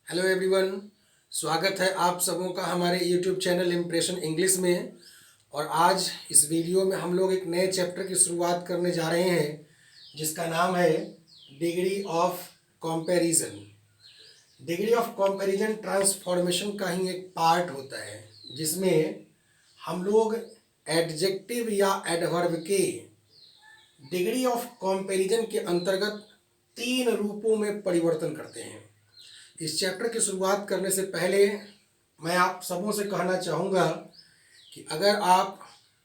Hello everyone. स्वागत है आप सबों का हमारे यूट्यूब चैनल इम्प्रेशन इंग्लिश में। और आज इस वीडियो में हम लोग एक नए चैप्टर की शुरुआत करने जा रहे हैं जिसका नाम है degree of comparison. Degree of comparison transformation का ही एक पार्ट होता है जिसमें हम लोग एडजेक्टिव या एडवर्ब के डिग्री ऑफ कंपैरिजन के अंतर्गत 3 रूपों में परिवर्तन करते हैं। इस चैप्टर की शुरुआत करने से पहले मैं आप सबों से कहना चाहूँगा कि अगर आप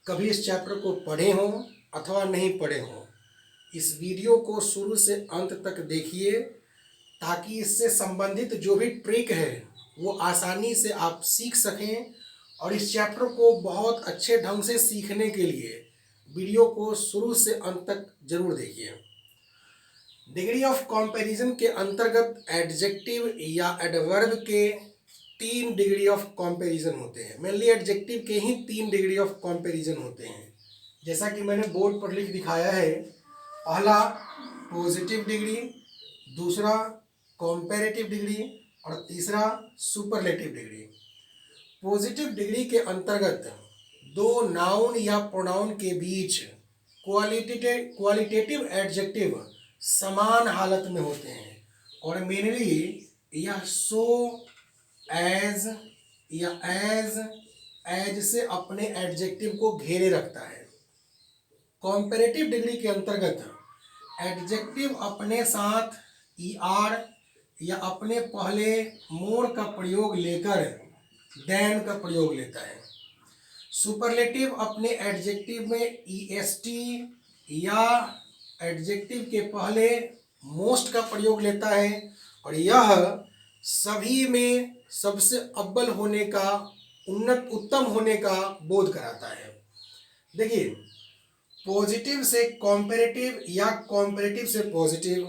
कभी इस चैप्टर को पढ़े हों अथवा नहीं पढ़े हों, इस वीडियो को शुरू से अंत तक देखिए ताकि इससे संबंधित जो भी ट्रिक है वो आसानी से आप सीख सकें। और इस चैप्टर को बहुत अच्छे ढंग से सीखने के लिए वीडियो को शुरू से अंत तक जरूर देखिए। डिग्री ऑफ कंपैरिजन के अंतर्गत एडजेक्टिव या एडवर्ब के 3 डिग्री ऑफ कंपैरिजन होते हैं। मेनली एडजेक्टिव के ही 3 डिग्री ऑफ कंपैरिजन होते हैं, जैसा कि मैंने बोर्ड पर लिख दिखाया है। पहला पॉजिटिव डिग्री, दूसरा कंपैरेटिव डिग्री और तीसरा सुपरलेटिव डिग्री। पॉजिटिव डिग्री के अंतर्गत दो नाउन या प्रोनाउन के बीच क्वालिटेटिव एडजेक्टिव समान हालत में होते हैं और मेनली यह सो, एज या एज से अपने एडजेक्टिव को घेरे रखता है। कंपैरेटिव डिग्री के अंतर्गत एडजेक्टिव अपने साथ ईआर या अपने पहले मोर का प्रयोग लेकर देन का प्रयोग लेता है। सुपरलेटिव अपने एडजेक्टिव में ईएसटी या एडजेक्टिव के पहले मोस्ट का प्रयोग लेता है और यह सभी में सबसे अव्वल होने का, उत्तम होने का बोध कराता है। देखिए, पॉजिटिव से कॉम्पेरेटिव या कॉम्पेरेटिव से पॉजिटिव,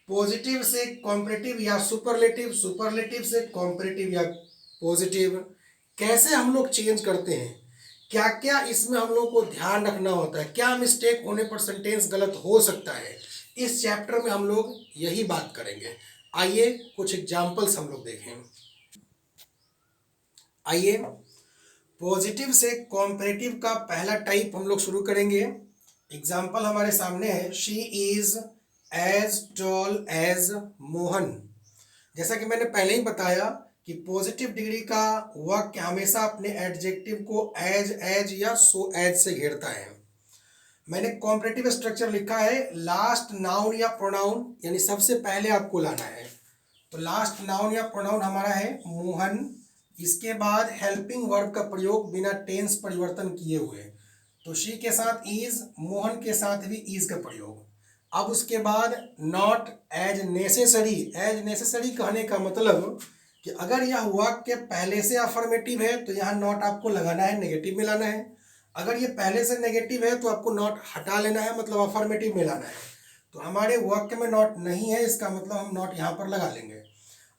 पॉजिटिव से कॉम्पेरेटिव या सुपरलेटिव, सुपरलेटिव से कॉम्पेरेटिव या पॉजिटिव कैसे हम लोग चेंज करते हैं, क्या क्या इसमें हम लोग को ध्यान रखना होता है, क्या मिस्टेक होने पर सेंटेंस गलत हो सकता है, इस चैप्टर में हम लोग यही बात करेंगे। आइए कुछ एग्जाम्पल्स हम लोग देखें। आइए पॉजिटिव से कॉम्पेरेटिव का पहला टाइप हम लोग शुरू करेंगे। एग्जाम्पल हमारे सामने है, she is as tall as Mohan. जैसा कि मैंने पहले ही बताया कि पॉजिटिव डिग्री का वाक्य हमेशा अपने एडजेक्टिव को एज या सो एज से घेरता है। मैंने कॉम्परेटिव स्ट्रक्चर लिखा है, लास्ट नाउन या प्रोनाउन यानी सबसे पहले आपको लाना है। तो लास्ट नाउन या प्रोनाउन हमारा है मोहन, इसके बाद हेल्पिंग वर्ब का प्रयोग बिना टेंस परिवर्तन किए हुए, तो शी के साथ इज, मोहन के साथ भी इज का प्रयोग। अब उसके बाद not as necessary. As necessary कहने का मतलब कि अगर यह वाक्य पहले से अफर्मेटिव है तो यहाँ नॉट आपको लगाना है, नेगेटिव में लाना है। अगर ये पहले से नेगेटिव है तो आपको नॉट हटा लेना है, मतलब अफर्मेटिव में लाना है। तो हमारे वाक्य में नॉट नहीं है, इसका मतलब हम नॉट यहाँ पर लगा लेंगे।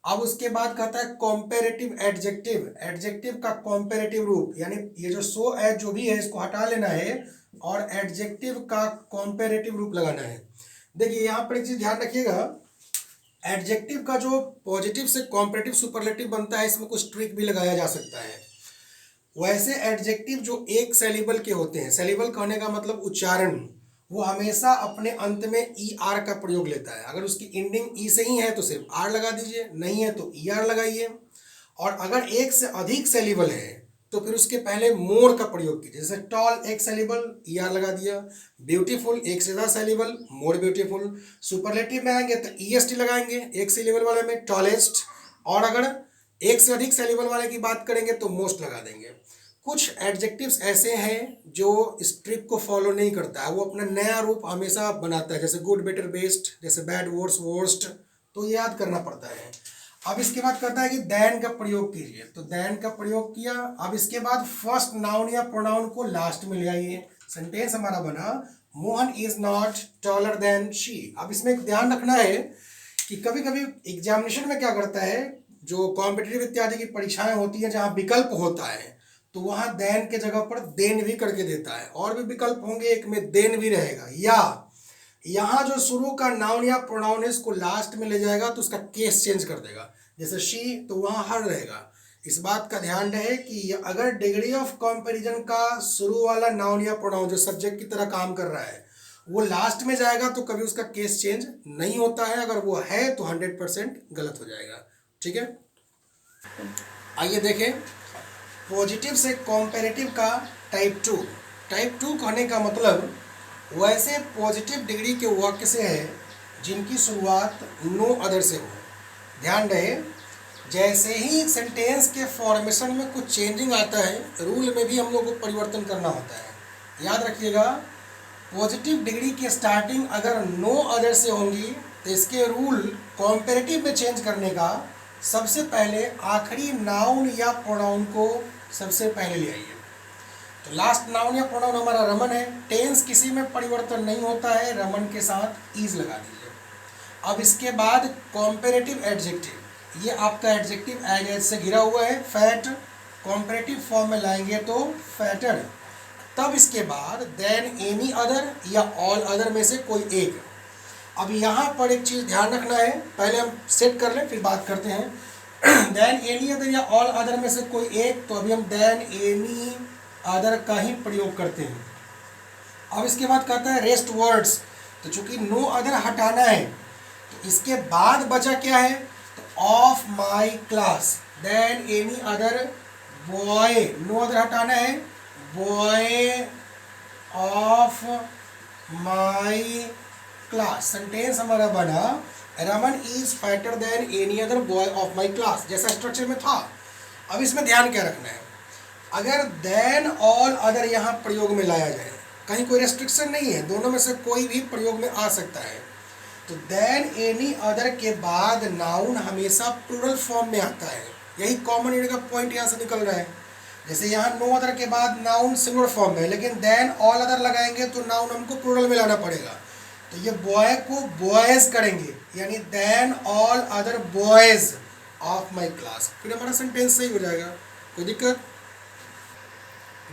अब उसके बाद कहता है कॉम्पेरेटिव एडजेक्टिव। एडजेक्टिव का कॉम्पेरेटिव रूप यानी ये जो सो एज जो भी है इसको हटा लेना है और एडजेक्टिव का कॉम्पेरेटिव रूप लगाना है। देखिए यहाँ पर एक चीज ध्यान रखिएगा, एडजेक्टिव का जो पॉजिटिव से कॉम्पेरेटिव सुपरलेटिव बनता है इसमें कुछ ट्रिक भी लगाया जा सकता है। वैसे एडजेक्टिव जो एक सेलिबल के होते हैं, सेलिबल कहने का मतलब उच्चारण, वो हमेशा अपने अंत में ई आर का प्रयोग लेता है। अगर उसकी एंडिंग ई से ही है तो सिर्फ आर लगा दीजिए, नहीं है तो ई आर लगाइए। और अगर एक से अधिक सेलिबल है तो फिर उसके पहले मोर का प्रयोग कीजिए। जैसे टॉल एक सेलिबल, ई आर लगा दिया। ब्यूटीफुल एक से ज़्यादा सेलिबल, मोर ब्यूटीफुल। सुपरलेटिव में आएंगे तो ई एस टी लगाएंगे एक सेलिबल वाले में, टॉलेस्ट। और अगर एक से अधिक सेलिबल वाले की बात करेंगे तो मोस्ट लगा देंगे। कुछ एडजेक्टिव्स ऐसे हैं जो इस ट्रिक को फॉलो नहीं करता है, वो अपना नया रूप हमेशा बनाता है, जैसे गुड बेटर बेस्ट, जैसे बैड वर्स वर्स्ट, तो याद करना पड़ता है। अब इसके बाद कहता है कि देन का प्रयोग कीजिए, तो देन का प्रयोग किया। अब इसके बाद फर्स्ट नाउन या प्रोनाउन को लास्ट में ले आइए। सेंटेंस हमारा बना, Mohan is not taller than she. अब इसमें एक ध्यान रखना है कि कभी कभी एग्जामिनेशन में क्या करता है, जो कॉम्पिटिटिव इत्यादि की परीक्षाएं होती हैं जहाँ विकल्प होता है तो वहां देन के जगह पर देन भी करके देता है। और भी विकल्प होंगे, एक में देन भी रहेगा। या यहाँ जो शुरू का नाउन या प्रोनाउन है इसको लास्ट में ले जाएगा तो उसका केस चेंज कर देगा। जैसे शी तो वहाँ हर रहेगा। इस बात का ध्यान रहे कि अगर डिग्री ऑफ कंपैरिजन का शुरू वाला नाउन या प्रोनाउन जो सब्जेक्ट की तरह काम कर रहा है वो लास्ट में जाएगा तो कभी उसका केस चेंज नहीं होता है, अगर वो है तो 100% गलत हो जाएगा। ठीक है, आइए देखें पॉजिटिव से कॉम्पेरेटिव का टाइप 2। टाइप 2 कहने का मतलब वैसे पॉजिटिव डिग्री के वाक्य से है जिनकी शुरुआत नो अदर से हो। ध्यान रहे, जैसे ही सेंटेंस के फॉर्मेशन में कुछ चेंजिंग आता है रूल में भी हम लोग को परिवर्तन करना होता है। याद रखिएगा, पॉजिटिव डिग्री की स्टार्टिंग अगर नो अदर से होंगी तो इसके रूल कॉम्पेरेटिव में चेंज करने का सबसे पहले आखिरी नाउन या प्रोनाउन को सबसे पहले ले आइए। तो लास्ट नाउन या प्रोनाउन हमारा रमन है, टेंस किसी में परिवर्तन नहीं होता है, रमन के साथ ईज लगा दीजिए। अब इसके बाद कॉम्पेरेटिव एडजेक्टिव, ये आपका एडजेक्टिव एज से घिरा हुआ है, फैट कॉम्पेरेटिव फॉर्म में लाएंगे तो फैटर। तब इसके बाद देन एनी अदर या ऑल अदर में से कोई एक। अब यहाँ पर एक चीज़ ध्यान रखना है, पहले हम सेट कर लें फिर बात करते हैं। देन एनी अदर या ऑल अदर में से कोई एक, तो अभी हम देन एनी अदर का ही प्रयोग करते हैं। अब इसके बाद कहता है रेस्ट वर्ड्स, तो चूंकि नो अदर हटाना है तो इसके बाद बचा क्या है, तो of my class. Than any other boy, no other हटाना है, boy of my class. Sentence हमारा बना Raman is fatter than any other boy of my class, जैसा स्ट्रक्चर में था। अब इसमें ध्यान क्या रखना है, अगर देन ऑल अदर यहाँ प्रयोग में लाया जाए, कहीं कोई रेस्ट्रिक्शन नहीं है, दोनों में से कोई भी प्रयोग में आ सकता है। तो देन एनी अदर के बाद नाउन हमेशा प्लूरल फॉर्म में आता है, यही कॉमन यूनिट का पॉइंट यहाँ से निकल रहा है। जैसे यहाँ नो अदर के बाद नाउन सिंगुलर फॉर्म में, लेकिन देन ऑल अदर लगाएंगे तो नाउन हमको प्लूरल में लाना पड़ेगा। तो ये बॉय को बॉयज करेंगे, यानी than all other boys of my class, फिर हमारा सेंटेंस सही हो जाएगा। कोई दिक्कत?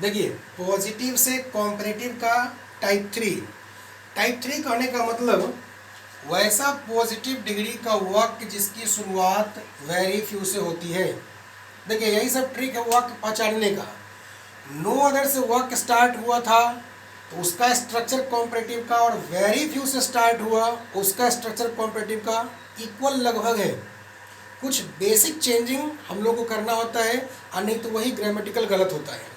देखिए पॉजिटिव से कॉम्परेटिव का टाइप 3। टाइप 3 कहने का मतलब वैसा पॉजिटिव डिग्री का वाक्य जिसकी शुरुआत वेरी फ्यू से होती है। देखिए यही सब ट्रिक है वाक्य पहचानने का। नो अदर से वाक्य स्टार्ट हुआ था तो उसका स्ट्रक्चर कॉम्परेटिव का, और वेरी फ्यू से स्टार्ट हुआ उसका स्ट्रक्चर कॉम्परेटिव का इक्वल लगभग है। कुछ बेसिक चेंजिंग हम लोग को करना होता है, और नहीं तो वही ग्रामेटिकल गलत होता है।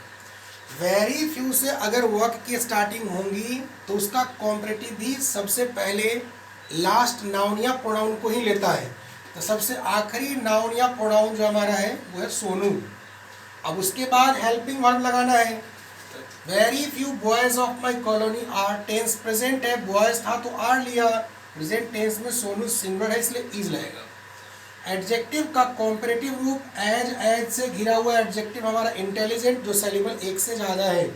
वेरी फ्यू से अगर वाक्य की स्टार्टिंग होंगी तो उसका कॉम्परेटिव भी सबसे पहले लास्ट नाउन या प्रोनाउन को ही लेता है। तो सबसे आखिरी नाउन या प्रोनाउन जो हमारा है वो है सोनू। अब उसके बाद हेल्पिंग वर्ब लगाना है। Very few boys of my colony are, tense present है, बॉयज था तो आर लिया, प्रेजेंट टेंस में सोनू सिंगुलर है इसलिए इज लगेगा। एडजेक्टिव का कॉम्परेटिव रूप एज से घिरा हुआ एडजेक्टिव हमारा इंटेलिजेंट, जो सेलिबल एक से ज़्यादा है,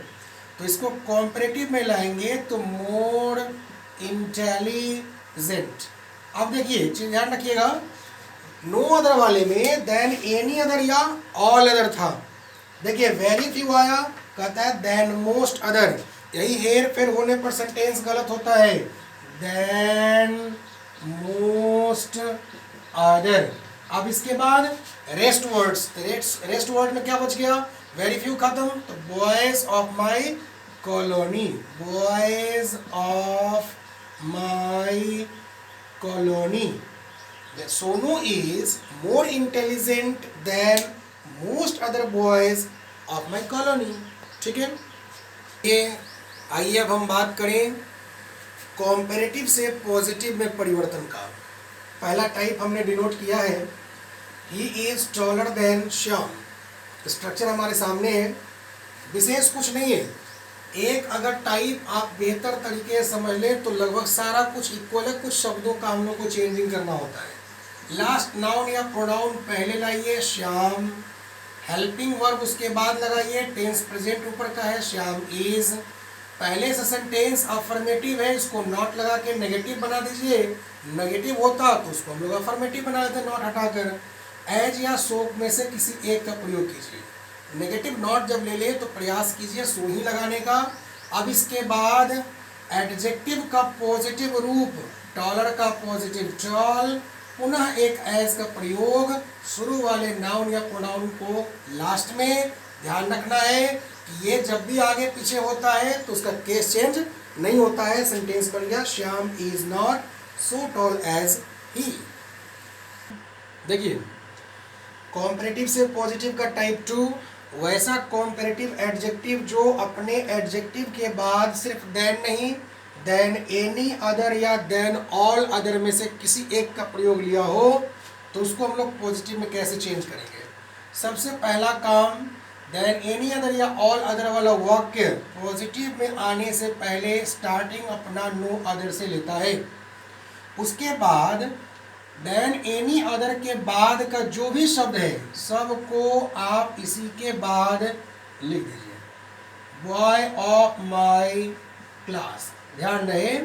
तो इसको कॉम्परेटिव में लाएंगे तो मोर इंटेलिजेंट। अब देखिए चीज ध्यान रखिएगा, नो अदर वाले में देन एनी अदर या ऑल अदर था। देखिए वेरी फ्यू आया, कहता है देन मोस्ट अदर, यही हेर फेर होने पर सेंटेंस गलत होता है। Than most other. अब इसके बाद रेस्ट वर्ड्स, रेस्ट वर्ड में क्या बच गया, वेरी फ्यू खत्म तो boys of my colony, boys of my colony. Sonu is more intelligent then most other boys of my colony. ठीक है, ये आइए अब हम बात करें कॉम्पेरेटिव से पॉजिटिव में परिवर्तन का। पहला टाइप हमने डिनोट किया है, he is taller than Shyam. Structure हमारे सामने है, विशेष कुछ नहीं है। एक अगर टाइप आप बेहतर तरीके से समझ लें तो लगभग सारा कुछ इक्वल है, कुछ शब्दों का हम लोग को चेंजिंग करना होता है। लास्ट नाउन या प्रोनाउन पहले लाइए श्याम, हेल्पिंग वर्ब उसके बाद लगाइए, टेंस प्रेजेंट ऊपर का है श्याम इज। पहले से सेंटेंस अफर्मेटिव है, इसको नॉट लगा के नेगेटिव बना दीजिए, नेगेटिव होता तो उसको हम लोग अफर्मेटिव बना देते नॉट हटाकर। एज या सो में से किसी एक का प्रयोग कीजिए। नेगेटिव नॉट जब ले ले तो प्रयास कीजिए सो ही लगाने का। अब इसके बाद एडजेक्टिव का पॉजिटिव रूप, टॉलर का पॉजिटिव टॉल, पुनः एक एज का प्रयोग शुरू वाले नाउन या प्रोनाउन को लास्ट में। ध्यान रखना है कि ये जब भी आगे पीछे होता है तो उसका केस चेंज नहीं होता है। सेंटेंस बन गया Shyam is not so tall as he. देखिए कॉम्परेटिव से पॉजिटिव का टाइप 2 वैसा कॉम्परेटिव एडजेक्टिव जो अपने एडजेक्टिव के बाद सिर्फ देन नहीं, देन एनी अदर या देन ऑल अदर में से किसी एक का प्रयोग लिया हो, तो उसको हम लोग पॉजिटिव में कैसे चेंज करेंगे। सबसे पहला काम, देन एनी अदर या ऑल अदर वाला वाक्य पॉजिटिव में आने से पहले स्टार्टिंग अपना नो अदर से लेता है। उसके बाद देन एनी अदर के बाद का जो भी शब्द है सबको आप इसी के बाद लिख दीजिए। Boy of my class. ध्यान रहे,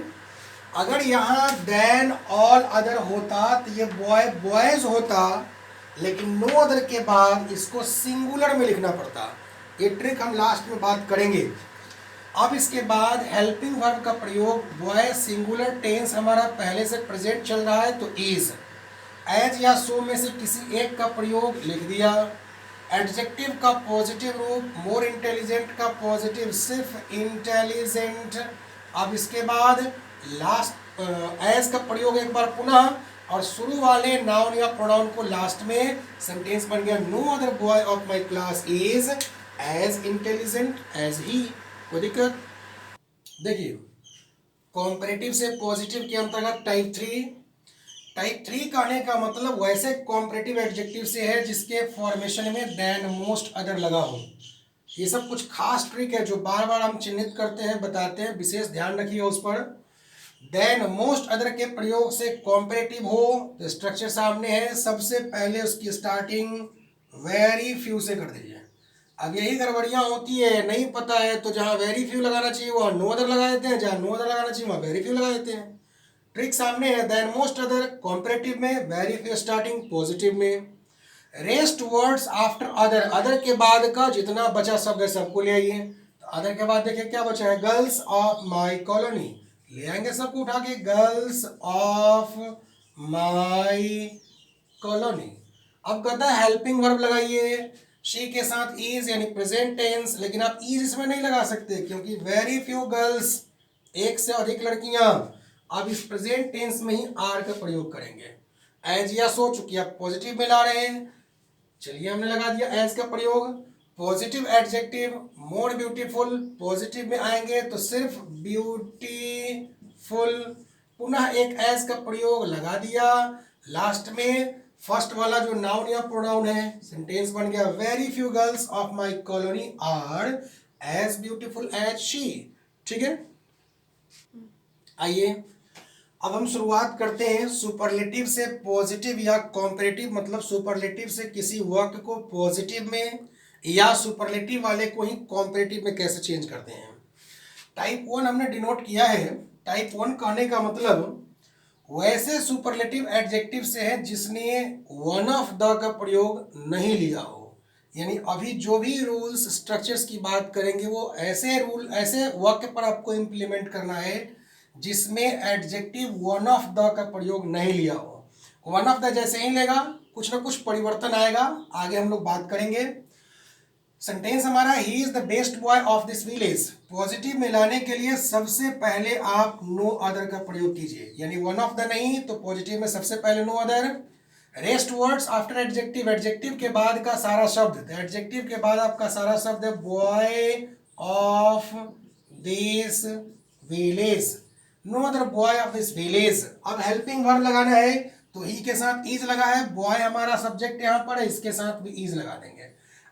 अगर यहाँ देन ऑल अदर होता तो ये बॉय बॉयज होता, लेकिन नो अदर के बाद इसको सिंगुलर में लिखना पड़ता। ये ट्रिक हम लास्ट में बात करेंगे। अब इसके बाद हेल्पिंग वर्ब का प्रयोग, बॉय सिंगुलर टेंस हमारा पहले से प्रेजेंट चल रहा है तो इज, एज या सो में से किसी एक का प्रयोग लिख दिया। एडजेक्टिव का पॉजिटिव रूप, मोर इंटेलिजेंट का पॉजिटिव सिर्फ इंटेलिजेंट। अब इसके बाद लास्ट एज का प्रयोग एक बार पुनः, और शुरू वाले नाउन या प्रोनाउन को लास्ट में। सेंटेंस बन गया no other boy of my class is as intelligent as he. कोई दिक्कत? देखिए कॉम्परेटिव से पॉजिटिव के अंतर्गत टाइप 3। टाइप 3 कहने का मतलब वैसे कॉम्परेटिव एडजेक्टिव से है जिसके फॉर्मेशन में देन मोस्ट अदर लगा हो। ये सब कुछ खास ट्रिक है जो बार बार हम चिन्हित करते हैं, बताते हैं, विशेष ध्यान रखिए उस पर। देन मोस्ट अदर के प्रयोग से कॉम्परेटिव हो तो स्ट्रक्चर सामने है। सबसे पहले उसकी स्टार्टिंग वेरी फ्यू से कर दीजिए। अब यही गड़बड़ियाँ होती है, नहीं पता है तो जहाँ वेरी फ्यू लगाना चाहिए वहाँ नो अदर लगा देते हैं, जहाँ नो अदर लगाना चाहिए वहाँ वेरी फ्यू लगा देते हैं। ट्रिक सामने है। देन मोस्ट अदर कॉम्परेटिव में, वेरी फ्यू स्टार्टिंग पॉजिटिव में। Rest words after other, other के बाद का जितना बचा शब्द है सबको ले आइए। तो अदर के बाद देखिए क्या बचा है, गर्ल्स ऑफ माई कॉलोनी, ले आएंगे सबको उठा के, गर्ल्स ऑफ माई कॉलोनी। अब कहता है हेल्पिंग वर्ब लगाइए, शी के साथ इज यानी प्रेजेंट टेंस, लेकिन आप इज इसमें नहीं लगा सकते क्योंकि वेरी फ्यू गर्ल्स, एक से अधिक लड़कियां। अब इस प्रेजेंट टेंस में ही आर का प्रयोग करेंगे। एज या सो, चूंकि आप पॉजिटिव में ला रहे हैं, चलिए हमने लगा दिया एज का प्रयोग। Positive adjective more beautiful, positive में आएंगे तो सिर्फ ब्यूटीफुल, पुनः एक एज का प्रयोग लगा दिया। लास्ट में फर्स्ट वाला जो नाउन या प्रोनाउन है, सेंटेंस बन गया very few girls of my colony are as beautiful as she. ठीक है, आइए अब हम शुरुआत करते हैं सुपरलेटिव से पॉजिटिव या कॉम्परेटिव, मतलब सुपरलेटिव से किसी वाक्य को पॉजिटिव में या सुपरलेटिव वाले को ही कॉम्परेटिव में कैसे चेंज करते हैं। टाइप 1 हमने डिनोट किया है। टाइप 1 कहने का मतलब वैसे सुपरलेटिव एडजेक्टिव से है जिसने वन ऑफ द का प्रयोग नहीं लिया हो। यानी अभी जो भी रूल्स स्ट्रक्चर्स की बात करेंगे वो ऐसे रूल, ऐसे वाक्य पर आपको इम्प्लीमेंट करना है जिसमें एडजेक्टिव वन ऑफ द का प्रयोग नहीं लिया हो। वन ऑफ द जैसे ही लेगा कुछ ना कुछ परिवर्तन आएगा, आगे हम लोग बात करेंगे। सेंटेंस हमारा he is the best boy of this village, positive में लाने के लिए सबसे पहले आप नो अदर का प्रयोग कीजिए, यानी वन ऑफ द नहीं तो पॉजिटिव में सबसे पहले no other. Rest words after adjective, adjective के बाद का सारा शब्द, एडजेक्टिव के बाद आपका सारा शब्द है boy of this village, no other boy of this village. अब हेल्पिंग वर्ब लगाना है तो ही के साथ इज लगा है, बॉय हमारा सब्जेक्ट यहाँ पर है, इसके साथ भी इज लगा देंगे।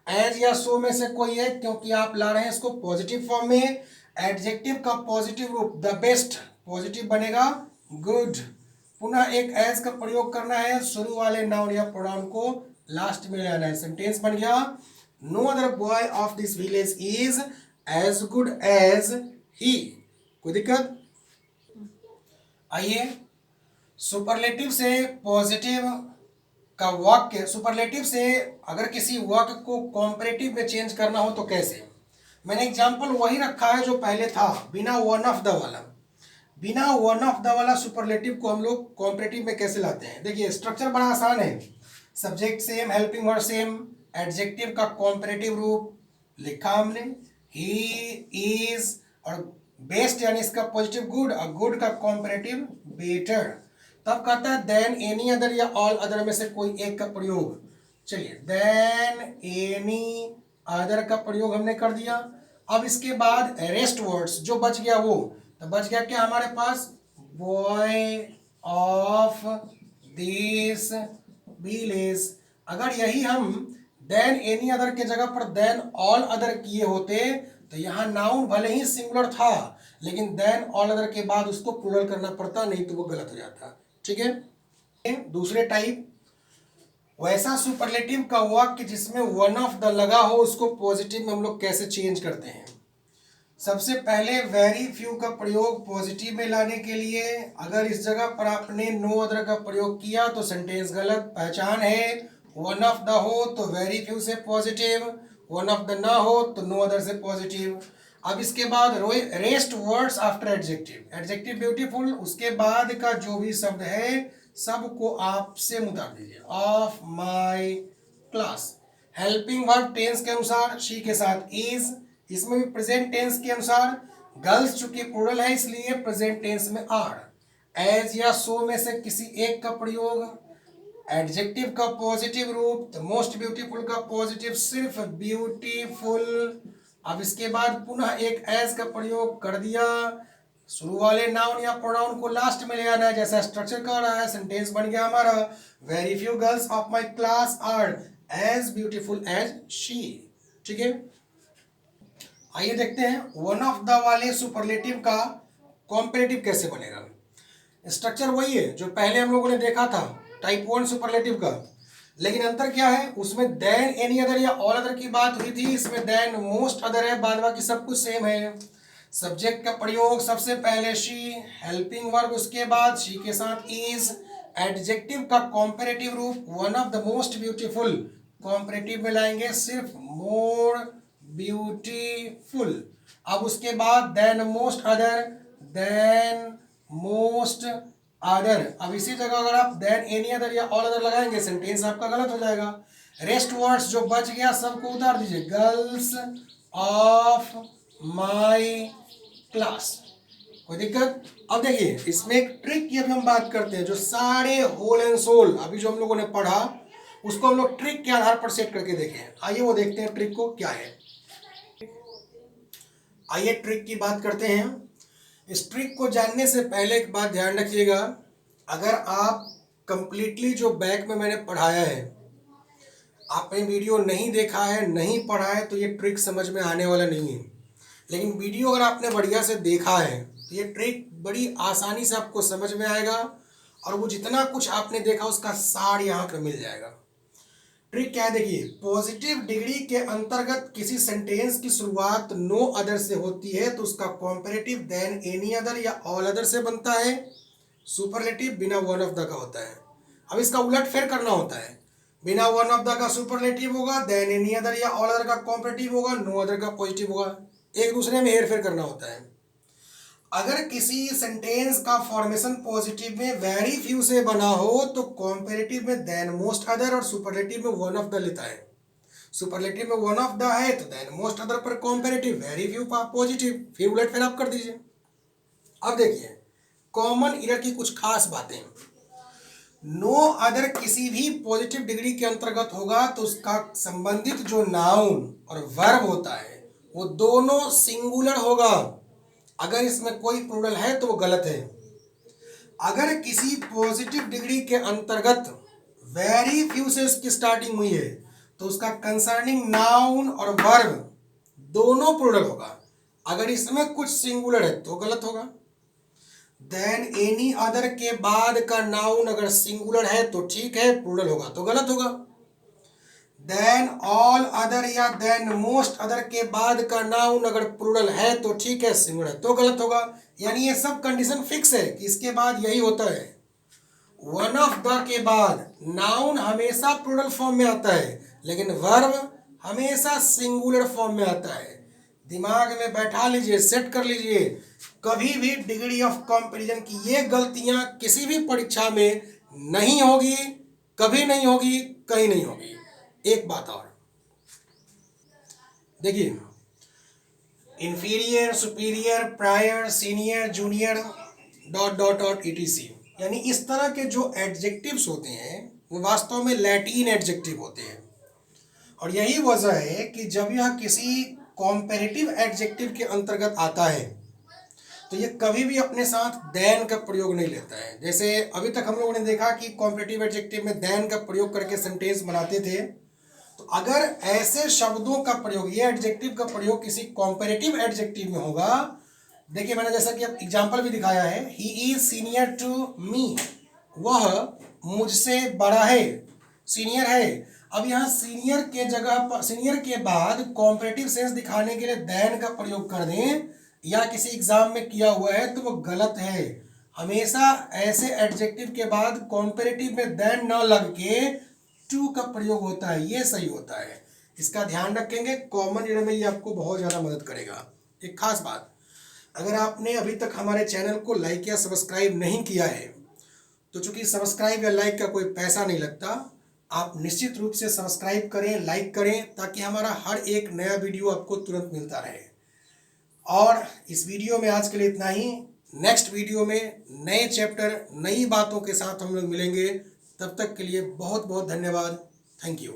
एज या सो में से कोई है क्योंकि आप ला रहे हैं इसको पॉजिटिव फॉर्म में। एडजेक्टिव का पॉजिटिव रूप द बेस्ट, पॉजिटिव बनेगा गुड, पुनः एक एज का प्रयोग करना है, शुरू वाले नाउन या प्रोनाउन को लास्ट में लाना है। सेंटेंस बन गया no other boy of this village is as good as he. कोई दिक्कत? आइए सुपरलेटिव से पॉजिटिव का वाक्य, सुपरलेटिव से अगर किसी वाक्य को कॉम्परेटिव में चेंज करना हो तो कैसे। मैंने एग्जांपल वही रखा है जो पहले था, बिना वन ऑफ द वाला। बिना वन ऑफ द वाला सुपरलेटिव को हम लोग कॉम्परेटिव में कैसे लाते हैं? देखिए स्ट्रक्चर बड़ा आसान है। Subject same, helping word same, adjective का कॉम्परेटिव रूप लिखा हमने, ही, इज, और बेस्ट यानी इसका पॉजिटिव गुड, और गुड का कॉम्परेटिव बेटर। तब कहता है देन एनी अदर या ऑल अदर में से कोई एक का प्रयोग। चलिए देन एनी अदर का प्रयोग हमने कर दिया। अब इसके बाद रेस्ट वर्ड्स जो बच गया वो, तो बच गया क्या हमारे पास? Boy of this village. अगर यही हम देन एनी अदर के जगह पर देन ऑल अदर किए होते तो यहाँ नाउन भले ही सिंगुलर था लेकिन देन ऑल अदर के बाद उसको प्लूरल करना पड़ता, नहीं तो वो गलत हो जाता। ठीक है। दूसरे टाइप, वैसा सुपरलेटिव का वाक्य जिसमें वन ऑफ द लगा हो उसको पॉजिटिव में हम लोग कैसे चेंज करते हैं? सबसे पहले वेरी फ्यू का प्रयोग पॉजिटिव में लाने के लिए, अगर इस जगह पर आपने नो अदर का प्रयोग किया तो सेंटेंस गलत। पहचान है, वन ऑफ द हो तो वेरी फ्यू से पॉजिटिव, वन ऑफ द ना हो तो नो अदर से पॉजिटिव। अब इसके बाद rest words after adjective, adjective beautiful, उसके बाद का जो भी शब्द है सबको आप से उतार दीजिए। Of my class, helping verb tense के अनुसार शी के साथ इज, इसमें भी प्रेजेंट टेंस के अनुसार गर्ल्स चूंकि प्लूरल है इसलिए प्रेजेंट टेंस में आर। एज या सो में से किसी एक का प्रयोग, एडजेक्टिव का पॉजिटिव रूप, तो मोस्ट ब्यूटीफुल का पॉजिटिव सिर्फ ब्यूटीफुल। अब इसके बाद पुनः एक एज का प्रयोग कर दिया, शुरू वाले नाउन या प्रोनाउन को लास्ट में ले आना है जैसा स्ट्रक्चर कर रहा है। सेंटेंस बन गया हमारा, very few girls of my class are as beautiful as she. ठीक है, आइए देखते हैं वन ऑफ द वाले सुपरलेटिव का कॉम्परेटिव कैसे बनेगा। स्ट्रक्चर वही है जो पहले हम लोगों ने देखा था टाइप 1 सुपरलेटिव का, लेकिन अंतर क्या है? उसमें देन एनी अदर या ऑल अदर की बात हुई थी, इसमें देन मोस्ट अदर है, बाद बाकी सब कुछ सेम है। सब्जेक्ट का प्रयोग सबसे पहले शी, हेल्पिंग वर्ब उसके बाद शी के साथ इज, एडजेक्टिव का कॉम्परेटिव रूप one of the most beautiful, comparative में लाएंगे सिर्फ मोर ब्यूटीफुल। अब उसके बाद than most other, than most other. अब इसी जगह अगर आप देन एनी अदर या ऑल अदर लगाएंगे सेंटेंस आपका गलत हो जाएगा। रेस्ट वर्ड्स जो बच गया सबको उतार दीजिए, गर्ल्स ऑफ माई क्लास। कोई दिक्कत? अब देखिए इसमें एक ट्रिक की अभी हम बात करते हैं, जो सारे होल एंड सोल अभी जो हम लोगों ने पढ़ा उसको हम लोग ट्रिक के आधार पर सेट करके देखें। आइए वो देखते हैं ट्रिक को क्या है। आइए ट्रिक की बात करते हैं। इस ट्रिक को जानने से पहले एक बात ध्यान रखिएगा, अगर आप कंप्लीटली जो बैक में मैंने पढ़ाया है आपने वीडियो नहीं देखा है, नहीं पढ़ा है, तो ये ट्रिक समझ में आने वाला नहीं है। लेकिन वीडियो अगर आपने बढ़िया से देखा है तो ये ट्रिक बड़ी आसानी से आपको समझ में आएगा और वो जितना कुछ आपने देखा उसका सार यहाँ पर मिल जाएगा। ट्रिक क्या है देखिए, पॉजिटिव डिग्री के अंतर्गत किसी सेंटेंस की शुरुआत नो अदर से होती है तो उसका कॉम्परेटिव देन एनी अदर या ऑल अदर से बनता है। सुपरलेटिव बिना वन ऑफ द का होता है। अब इसका उलट फेर करना होता है, बिना वन ऑफ द का सुपरलेटिव होगा, देन एनी अदर या ऑल अदर का कॉम्परेटिव होगा, नो अदर का पॉजिटिव होगा। एक दूसरे में हेर फेर करना होता है। अगर किसी सेंटेंस का फॉर्मेशन पॉजिटिव में वेरी फ्यू से बना हो तो कॉम्पेरेटिव में देन मोस्ट अदर और सुपरलेटिव में वन ऑफ द लेता है। सुपरलेटिव में वन ऑफ द है तो देन मोस्ट अदर पर कॉम्पेरेटिव, वेरी फ्यू पॉजिटिव, फिर उलट फिर आप कर दीजिए। अब देखिए कॉमन इरर की कुछ खास बातें। नो अदर किसी भी पॉजिटिव डिग्री के अंतर्गत होगा तो उसका संबंधित जो नाउन और वर्ब होता है वो दोनों सिंगुलर होगा। अगर इसमें कोई प्लूरल है तो वो गलत है। अगर किसी पॉजिटिव डिग्री के अंतर्गत वेरी फ्यू से इसकी स्टार्टिंग हुई है तो उसका कंसर्निंग नाउन और वर्ब दोनों प्लूरल होगा। अगर इसमें कुछ सिंगुलर है तो गलत होगा। देन एनी अदर के बाद का नाउन अगर सिंगुलर है तो ठीक है, प्लूरल होगा तो गलत होगा। देन ऑल अदर या देन मोस्ट अदर के बाद का नाउन अगर प्लूरल है तो ठीक है, सिंगुलर है तो गलत होगा। यानी ये सब कंडीशन फिक्स है कि इसके बाद यही होता है। वन ऑफ द के बाद नाउन हमेशा प्लूरल फॉर्म में आता है लेकिन वर्ब हमेशा सिंगुलर फॉर्म में आता है। दिमाग में बैठा लीजिए, सेट कर लीजिए, कभी भी डिग्री ऑफ कंपैरिजन की ये गलतियां किसी भी परीक्षा में नहीं होगी, कभी नहीं होगी, कहीं नहीं होगी। एक बात और देखिए, inferior, superior, prior, senior, junior, dot dot dot etc, यानी इस तरह के जो एडजेक्टिव्स होते हैं वो वास्तव में लैटिन एडजेक्टिव होते हैं। और यही वजह है कि जब यह किसी कॉम्पेरेटिव एडजेक्टिव के अंतर्गत आता है तो ये कभी भी अपने साथ देन का प्रयोग नहीं लेता है। जैसे अभी तक हम लोगों ने देखा कि कॉम्पेरेटिव एडजेक्टिव में देन का प्रयोग करके सेंटेंस बनाते थे, तो अगर ऐसे शब्दों का प्रयोग, ये एडजेक्टिव का प्रयोग किसी कॉम्पेरेटिव एडजेक्टिव में होगा, देखिए मैंने जैसा कि अब एग्जांपल भी दिखाया है, he is senior to me, वह मुझसे बड़ा है, सीनियर है। अब यहाँ सीनियर के जगह पर, सीनियर के बाद कॉम्पेरेटिव सेंस दिखाने के लिए देन का प्रयोग कर दें या किसी एग्जाम में किया हुआ है तो वो गलत है। हमेशा ऐसे एडजेक्टिव के बाद कॉम्पेरेटिव में देन न लग के टू का प्रयोग होता है, ये सही होता है। इसका ध्यान रखेंगे, कॉमन ईयर में ये आपको बहुत ज़्यादा मदद करेगा। एक खास बात, अगर आपने अभी तक हमारे चैनल को लाइक या सब्सक्राइब नहीं किया है तो चूंकि सब्सक्राइब या लाइक का कोई पैसा नहीं लगता, आप निश्चित रूप से सब्सक्राइब करें, लाइक करें, ताकि हमारा हर एक नया वीडियो आपको तुरंत मिलता रहे। और इस वीडियो में आज के लिए इतना ही। नेक्स्ट वीडियो में नए चैप्टर, नई बातों के साथ हम लोग मिलेंगे। तब तक के लिए बहुत बहुत धन्यवाद। Thank you.